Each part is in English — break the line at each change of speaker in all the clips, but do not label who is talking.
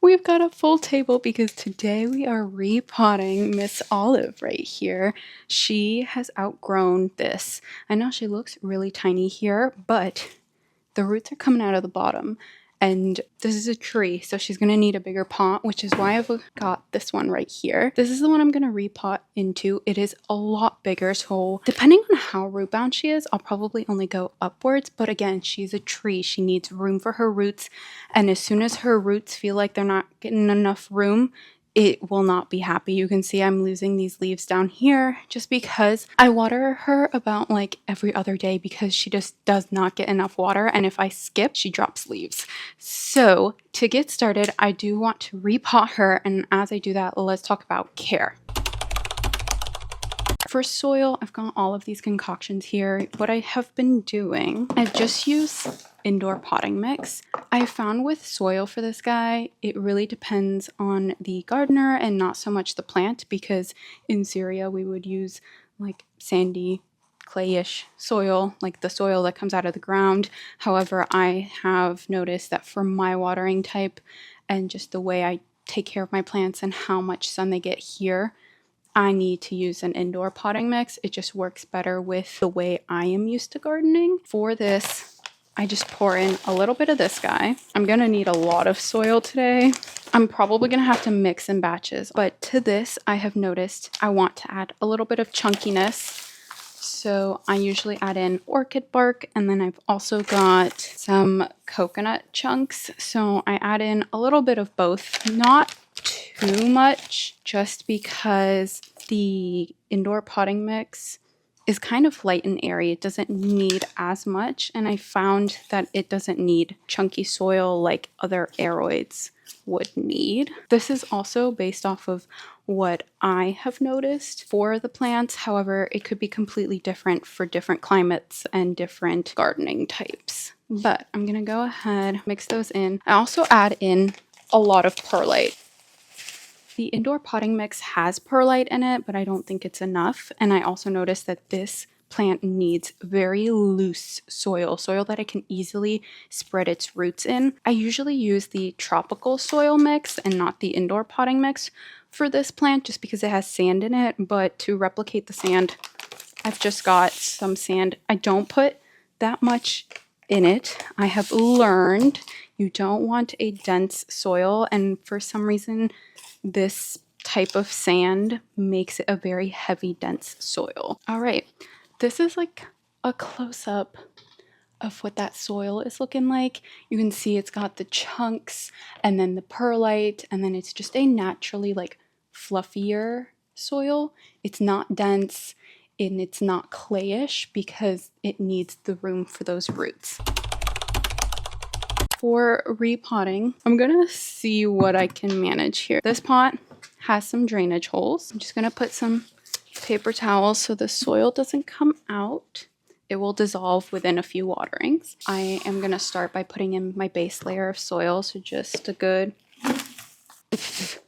We've got a full table because today we are repotting Miss Olive right here. She has outgrown this. I know she looks really tiny here, but the roots are coming out of the bottom. And this is a tree, so she's going to need a bigger pot, which is why I've got this one right here. This is the one I'm going to repot into. It is a lot bigger, so depending on how root bound she is, I'll probably only go upwards. But again, she's a tree. She needs room for her roots. And as soon as her roots feel like they're not getting enough room, it will not be happy. You can see I'm losing these leaves down here just because I water her about like every other day because she just does not get enough water. And if I skip, she drops leaves. So to get started, I do want to repot her. And as I do that, let's talk about care. For soil, I've got all of these concoctions here. What I have been doing, I've just used indoor potting mix. I found with soil for this guy, it really depends on the gardener and not so much the plant, because in Syria we would use like sandy, clayish soil, like the soil that comes out of the ground. However, I have noticed that for my watering type and just the way I take care of my plants and how much sun they get here, I need to use an indoor potting mix. It just works better with the way I am used to gardening. For this, I just pour in a little bit of this guy. I'm going to need a lot of soil today. I'm probably going to have to mix in batches, but to this, I have noticed I want to add a little bit of chunkiness. So I usually add in orchid bark, and then I've also got some coconut chunks. So I add in a little bit of both, not too much, just because the indoor potting mix is kind of light and airy. It doesn't need as much, and I found that it doesn't need chunky soil like other aeroids would need. This is also based off of what I have noticed for the plants. However, it could be completely different for different climates and different gardening types. But I'm gonna go ahead, mix those in. I also add in a lot of perlite. The indoor potting mix has perlite in it, but I don't think it's enough. And I also noticed that this plant needs very loose soil that I can easily spread its roots in. I usually use the tropical soil mix and not the indoor potting mix for this plant just because it has sand in it. But to replicate the sand, I've just got some sand. I don't put that much in it. I have learned you don't want a dense soil, and for some reason this type of sand makes it a very heavy, dense soil. All right, this is like a close-up of what that soil is looking like. You can see it's got the chunks and then the perlite, and then it's just a naturally like fluffier soil. It's not dense and it's not clayish because it needs the room for those roots. For repotting, I'm gonna see what I can manage here. This pot has some drainage holes. I'm just gonna put some paper towels so the soil doesn't come out. It will dissolve within a few waterings. I am gonna start by putting in my base layer of soil, so just a good...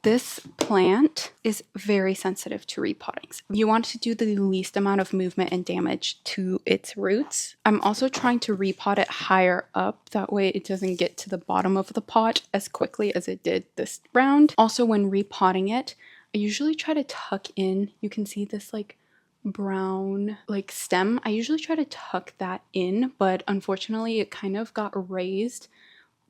This plant is very sensitive to repottings. You want to do the least amount of movement and damage to its roots. I'm also trying to repot it higher up. That way it doesn't get to the bottom of the pot as quickly as it did this round. Also, when repotting it, I usually try to tuck in. You can see this like brown like stem. I usually try to tuck that in, but unfortunately it kind of got raised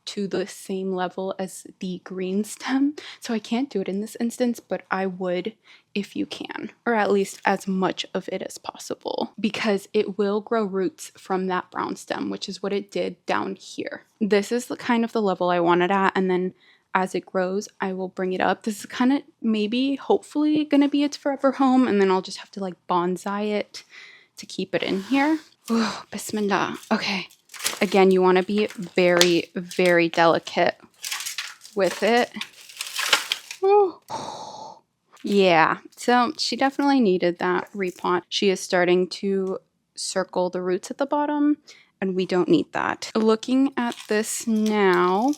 to the same level as the green stem, so I can't do it in this instance, but I would if you can, or at least as much of it as possible, because it will grow roots from that brown stem, which is what it did down here. This is the kind of the level I want it at, and then as it grows I will bring it up. This is kind of maybe hopefully gonna be its forever home, and then I'll just have to like bonsai it to keep it in here. Ooh, bismillah. Okay. Again, you want to be very, very delicate with it. Oh. Yeah, so she definitely needed that repot. She is starting to circle the roots at the bottom, and we don't need that. Looking at this now,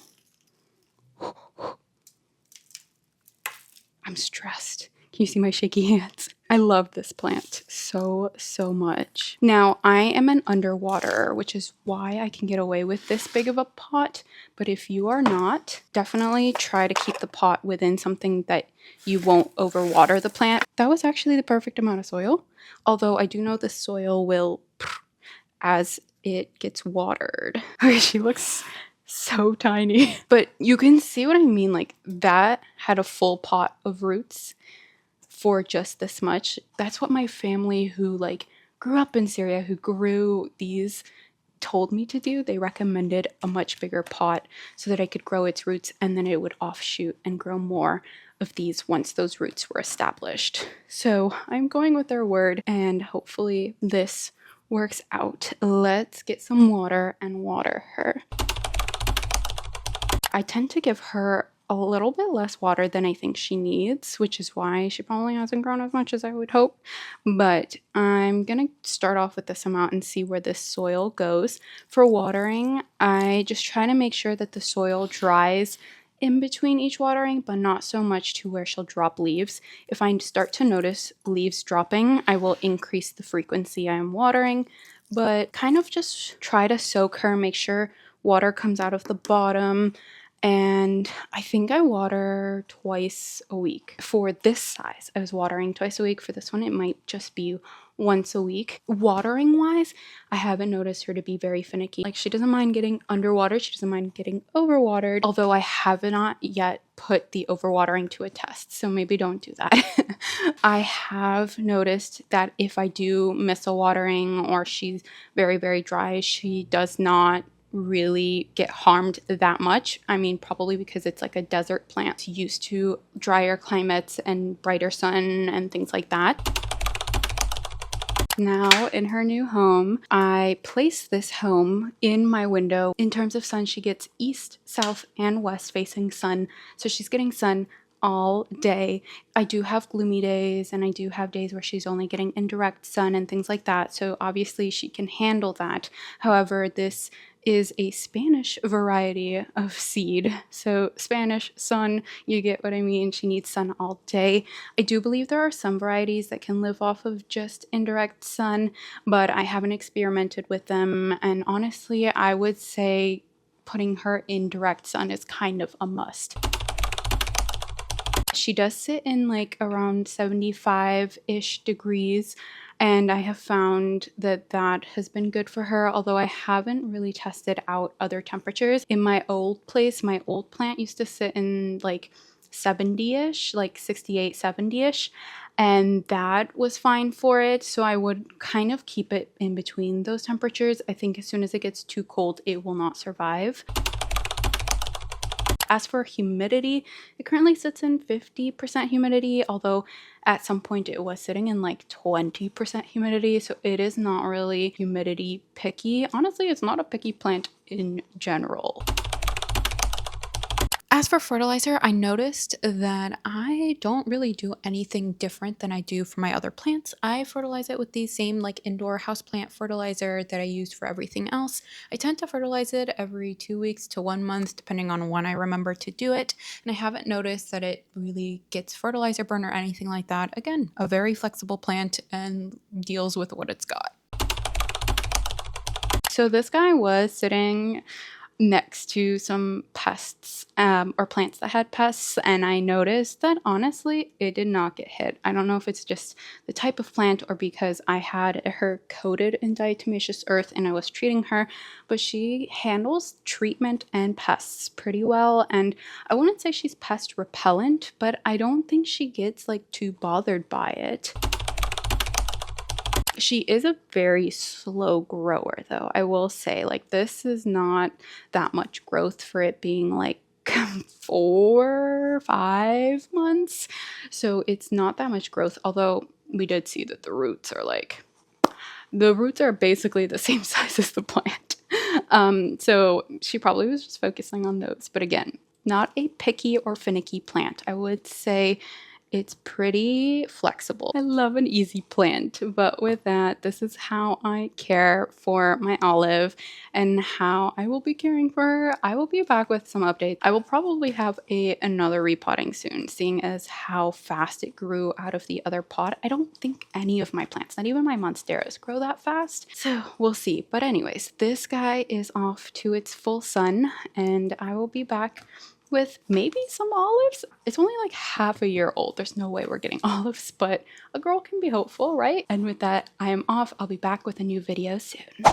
I'm stressed Can you see my shaky hands? I love this plant so much. Now, I am an underwaterer, which is why I can get away with this big of a pot. But if you are not, definitely try to keep the pot within something that you won't overwater the plant. That was actually the perfect amount of soil. Although I do know the soil will, as it gets watered. She looks so tiny. But you can see what I mean. Like, that had a full pot of roots for just this much. That's what my family who like grew up in Syria, who grew these, told me to do. They recommended a much bigger pot so that I could grow its roots, and then it would offshoot and grow more of these once those roots were established. So I'm going with their word, and hopefully this works out. Let's get some water and water her. I tend to give her a little bit less water than I think she needs, which is why she probably hasn't grown as much as I would hope. But I'm gonna start off with this amount and see where this soil goes. For watering, I just try to make sure that the soil dries in between each watering, but not so much to where she'll drop leaves. If I start to notice leaves dropping, I will increase the frequency I'm watering, but kind of just try to soak her, make sure water comes out of the bottom. And I think I water twice a week. For this size, I was watering twice a week. For this one, it might just be once a week. Watering wise, I haven't noticed her to be very finicky. Like, she doesn't mind getting underwatered. She doesn't mind getting overwatered. Although I have not yet put the overwatering to a test, so maybe don't do that. I have noticed that if I do miss a watering or she's very dry, she does not really get harmed that much. I mean, probably because it's like a desert plant, it's used to drier climates and brighter sun and things like that. Now in her new home, I place this home in my window. In terms of sun, she gets east, south, and west facing sun. So she's getting sun all day. I do have gloomy days, and I do have days where she's only getting indirect sun and things like that. So obviously she can handle that. However, this is a Spanish variety of seed. So Spanish sun, you get what I mean. She needs sun all day. I do believe there are some varieties that can live off of just indirect sun, but I haven't experimented with them. And honestly, I would say putting her in direct sun is kind of a must. She does sit in like around 75-ish degrees, and I have found that that has been good for her, although I haven't really tested out other temperatures. In my old place, my old plant used to sit in like 70-ish, like 68, 70-ish, and that was fine for it. So I would kind of keep it in between those temperatures. I think as soon as it gets too cold, it will not survive. As for humidity, it currently sits in 50% humidity, although at some point it was sitting in like 20% humidity, so it is not really humidity picky. Honestly, it's not a picky plant in general. As for fertilizer, I noticed that I don't really do anything different than I do for my other plants. I fertilize it with the same like indoor houseplant fertilizer that I use for everything else. I tend to fertilize it every 2 weeks to 1 month, depending on when I remember to do it. And I haven't noticed that it really gets fertilizer burn or anything like that. Again, a very flexible plant and deals with what it's got. So this guy was sitting next to some pests or plants that had pests, and I noticed that honestly it did not get hit. I don't know if it's just the type of plant or because I had her coated in diatomaceous earth and I was treating her, but she handles treatment and pests pretty well. And I wouldn't say she's pest repellent, but I don't think she gets like too bothered by it. She is a very slow grower, though. I will say, like, this is not that much growth for it being like 4 or 5 months. So it's not that much growth, although we did see that the roots are basically the same size as the plant. So she probably was just focusing on those. But again, not a picky or finicky plant. I would say it's pretty flexible. I love an easy plant, but with that, this is how I care for my olive and how I will be caring for her. I will be back with some updates. I will probably have another repotting soon, seeing as how fast it grew out of the other pot. I don't think any of my plants, not even my monsteras, grow that fast. So we'll see. But anyways, this guy is off to its full sun, and I will be back with maybe some olives. It's only like half a year old. There's no way we're getting olives, but a girl can be hopeful, right? And with that, I am off. I'll be back with a new video soon.